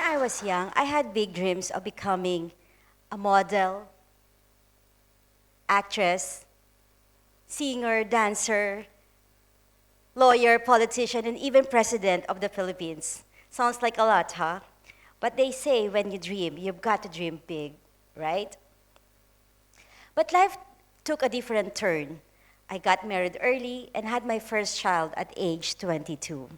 I was young, I had big dreams of becoming a model, actress, singer, dancer, lawyer, politician, and even president of the Philippines. Sounds like a lot, huh? But they say when you dream, you've got to dream big, right? But life took a different turn. I got married early and had my first child at age 22.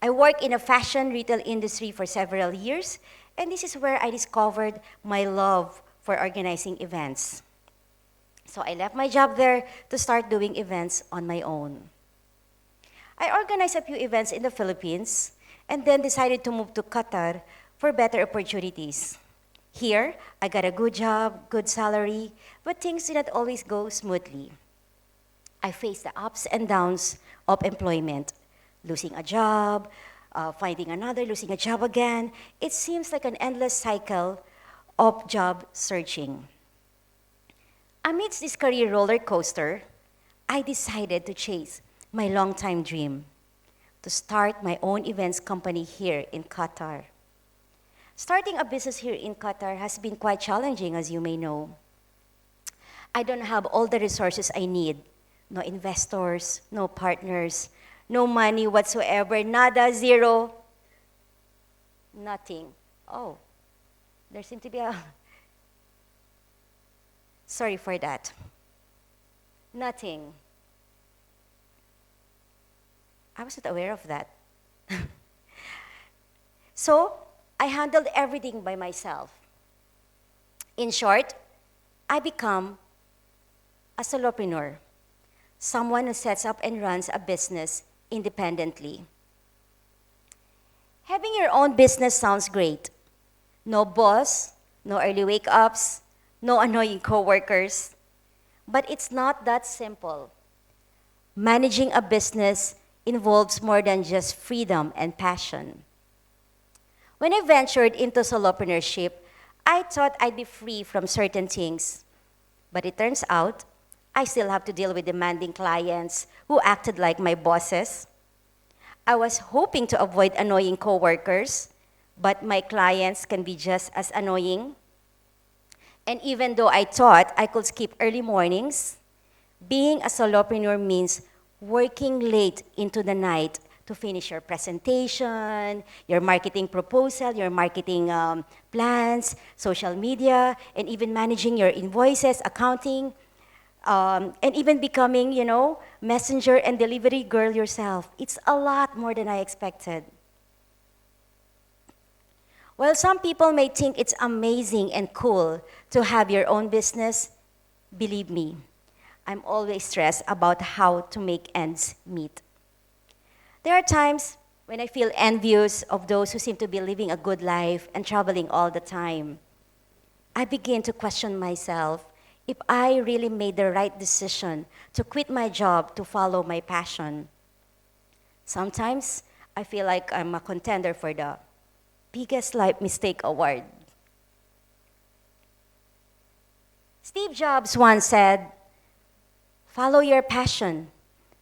I worked in a fashion retail industry for several years, and this is where I discovered my love for organizing events. So I left my job there to start doing events on my own. I organized a few events in the Philippines and then decided to move to Qatar for better opportunities. Here, I got a good job, good salary, but things did not always go smoothly. I faced the ups and downs of employment, losing a job, finding another, losing a job again. It seems like an endless cycle of job searching. Amidst this career roller coaster, I decided to chase my longtime dream to start my own events company here in Qatar. Starting a business here in Qatar has been quite challenging, as you may know. I don't have all the resources I need. No investors, no partners, no money whatsoever, nada, zero, nothing. Oh, there seemed to be a... Sorry for that. Nothing. I wasn't aware of that. So, I handled everything by myself. In short, I become a solopreneur, someone who sets up and runs a business independently. Having your own business sounds great. No boss, no early wake-ups, no annoying coworkers. But it's not that simple. Managing a business involves more than just freedom and passion. When I ventured into solopreneurship, I thought I'd be free from certain things. But it turns out, I still have to deal with demanding clients who acted like my bosses. I was hoping to avoid annoying coworkers, but my clients can be just as annoying. And even though I thought I could skip early mornings, being a solopreneur means working late into the night to finish your presentation, your marketing proposal, your marketing plans, social media, and even managing your invoices, accounting, and even becoming, messenger and delivery girl yourself. It's a lot more than I expected. While some people may think it's amazing and cool to have your own business, believe me, I'm always stressed about how to make ends meet. There are times when I feel envious of those who seem to be living a good life and traveling all the time. I begin to question myself if I really made the right decision to quit my job to follow my passion. Sometimes I feel like I'm a contender for the biggest life mistake award. Steve Jobs once said, "Follow your passion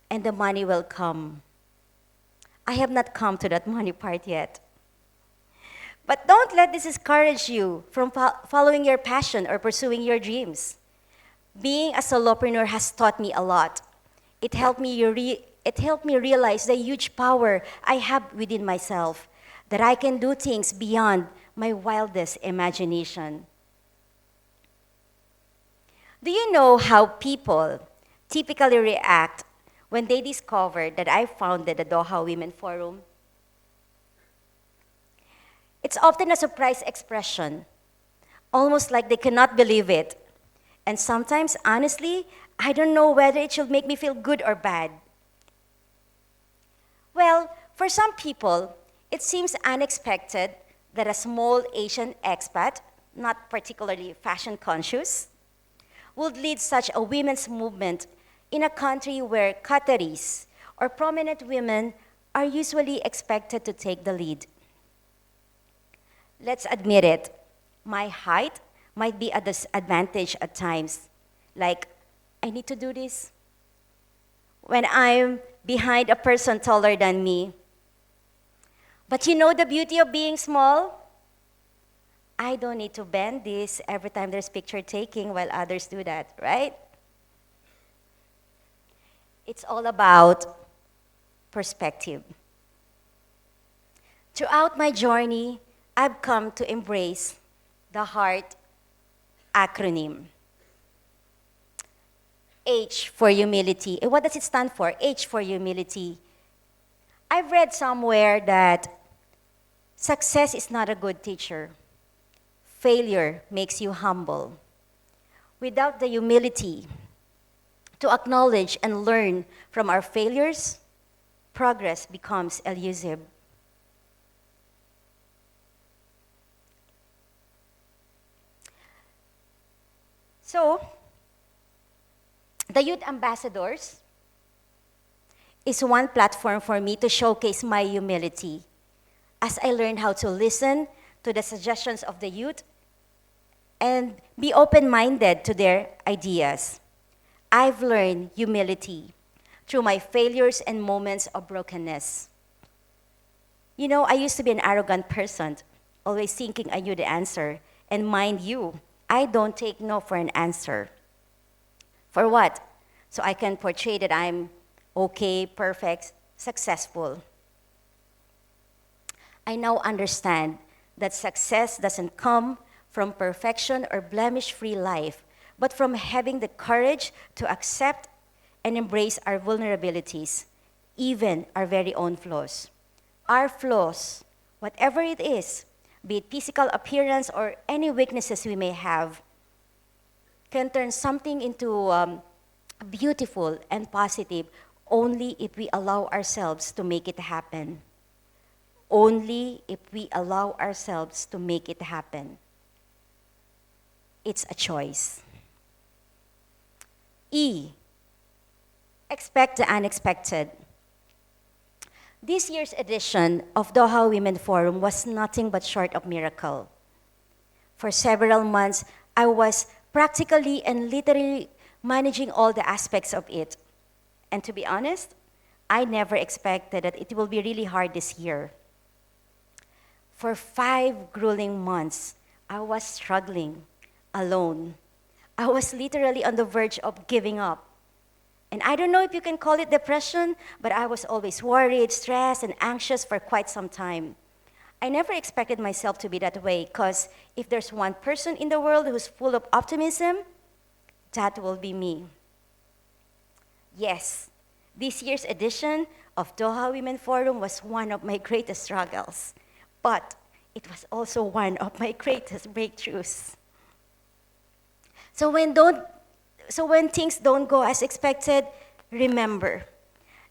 and the money will come." I have not come to that money part yet. But don't let this discourage you from following your passion or pursuing your dreams. Being a solopreneur has taught me a lot. It helped me realize the huge power I have within myself, that I can do things beyond my wildest imagination. Do you know how people typically react when they discovered that I founded the Doha Women Forum? It's often a surprise expression, almost like they cannot believe it. And sometimes, honestly, I don't know whether it should make me feel good or bad. Well, for some people, it seems unexpected that a small Asian expat, not particularly fashion conscious, would lead such a women's movement in a country where Qataris or prominent women are usually expected to take the lead. Let's admit it, my height might be a disadvantage at times. Like, I need to do this when I'm behind a person taller than me. But you know the beauty of being small? I don't need to bend this every time there's picture taking while others do that, right? It's all about perspective. Throughout my journey, I've come to embrace the HEART acronym. H for humility. And what does it stand for? H for humility. I've read somewhere that success is not a good teacher. Failure makes you humble. Without the humility to acknowledge and learn from our failures, progress becomes elusive. So, the Youth Ambassadors is one platform for me to showcase my humility as I learn how to listen to the suggestions of the youth and be open-minded to their ideas. I've learned humility through my failures and moments of brokenness. You know, I used to be an arrogant person, always thinking I knew the answer. And mind you, I don't take no for an answer. For what? So I can portray that I'm okay, perfect, successful. I now understand that success doesn't come from perfection or blemish-free life, but from having the courage to accept and embrace our vulnerabilities, even our very own flaws. Our flaws, whatever it is, be it physical appearance or any weaknesses we may have, can turn something into beautiful and positive only if we allow ourselves to make it happen. Only if we allow ourselves to make it happen. It's a choice. E, expect the unexpected. This year's edition of Doha Women Forum was nothing but short of miracle. For several months, I was practically and literally managing all the aspects of it. And to be honest, I never expected that it will be really hard this year. For 5 grueling months, I was struggling alone. I was literally on the verge of giving up. And I don't know if you can call it depression, but I was always worried, stressed, and anxious for quite some time. I never expected myself to be that way, because if there's one person in the world who's full of optimism, that will be me. Yes, this year's edition of Doha Women Forum was one of my greatest struggles, but it was also one of my greatest breakthroughs. So when things don't go as expected, remember,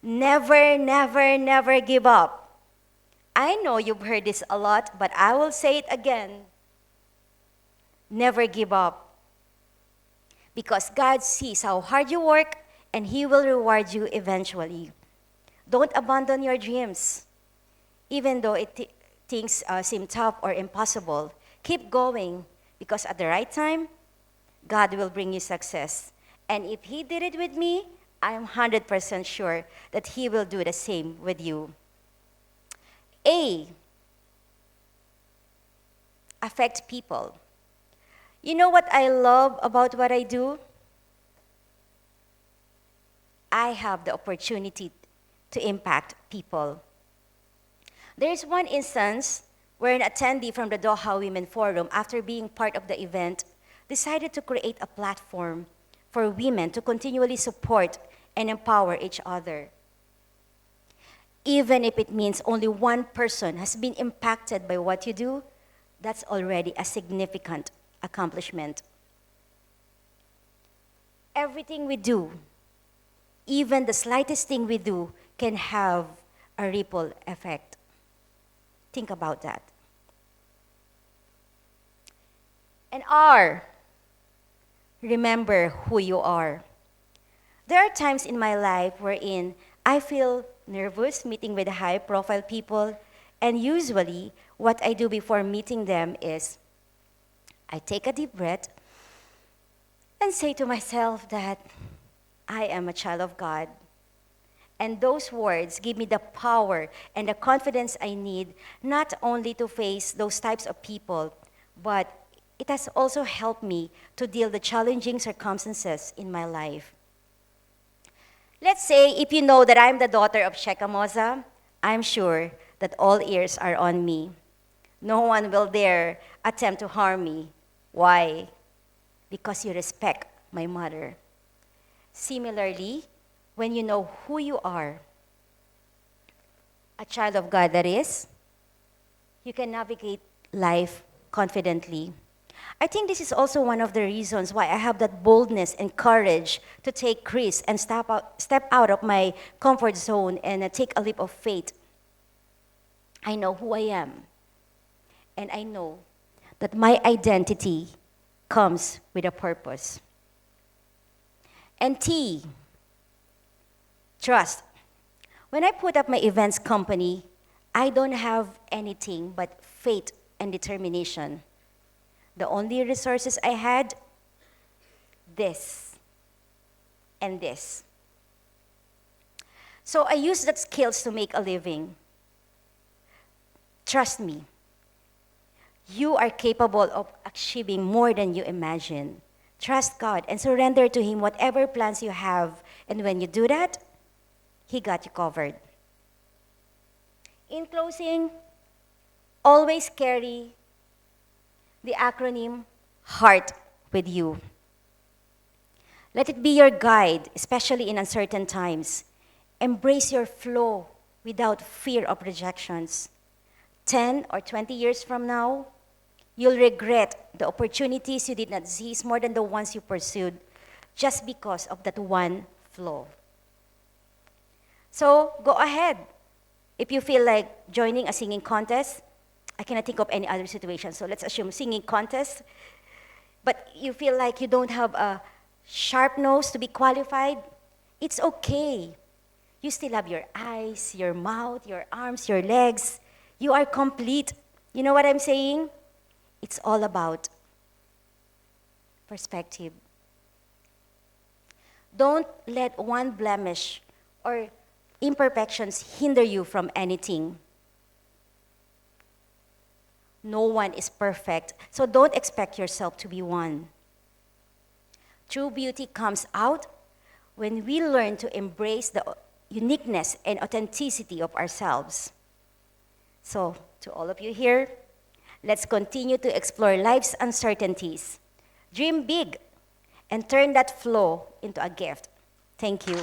never, never, never give up. I know you've heard this a lot, but I will say it again. Never give up. Because God sees how hard you work, and He will reward you eventually. Don't abandon your dreams. Even though things seem tough or impossible, keep going, because at the right time, God will bring you success. And if He did it with me, I'm 100% sure that He will do the same with you. A, affect people. You know what I love about what I do? I have the opportunity to impact people. There is one instance where an attendee from the Doha Women Forum, after being part of the event, decided to create a platform for women to continually support and empower each other. Even if it means only one person has been impacted by what you do, that's already a significant accomplishment. Everything we do, even the slightest thing we do, can have a ripple effect. Think about that. And R, remember who you are. There are times in my life wherein I feel nervous meeting with high-profile people, and usually what I do before meeting them is I take a deep breath and say to myself that I am a child of God. And those words give me the power and the confidence I need not only to face those types of people, but it has also helped me to deal the challenging circumstances in my life. Let's say if you know that I'm the daughter of Shekamoza, I'm sure that all ears are on me. No one will dare attempt to harm me. Why? Because you respect my mother. Similarly, when you know who you are, a child of God that is, you can navigate life confidently. I think this is also one of the reasons why I have that boldness and courage to take risks and step out of my comfort zone and take a leap of faith. I know who I am, and I know that my identity comes with a purpose. And T, trust. When I put up my events company, I don't have anything but faith and determination. The only resources I had, this and this. So I used that skills to make a living. Trust me, you are capable of achieving more than you imagine. Trust God and surrender to Him whatever plans you have. And when you do that, He got you covered. In closing, always carry the acronym HEART with you. Let it be your guide, especially in uncertain times. Embrace your flow without fear of rejections. 10 or 20 years from now, you'll regret the opportunities you did not seize more than the ones you pursued just because of that one flaw. So go ahead. If you feel like joining a singing contest, I cannot think of any other situation, so let's assume singing contest, but you feel like you don't have a sharp nose to be qualified, it's okay. You still have your eyes, your mouth, your arms, your legs. You are complete. You know what I'm saying? It's all about perspective. Don't let one blemish or imperfections hinder you from anything. No one is perfect, so don't expect yourself to be one. True beauty comes out when we learn to embrace the uniqueness and authenticity of ourselves. So, to all of you here, let's continue to explore life's uncertainties. Dream big and turn that flaw into a gift. Thank you.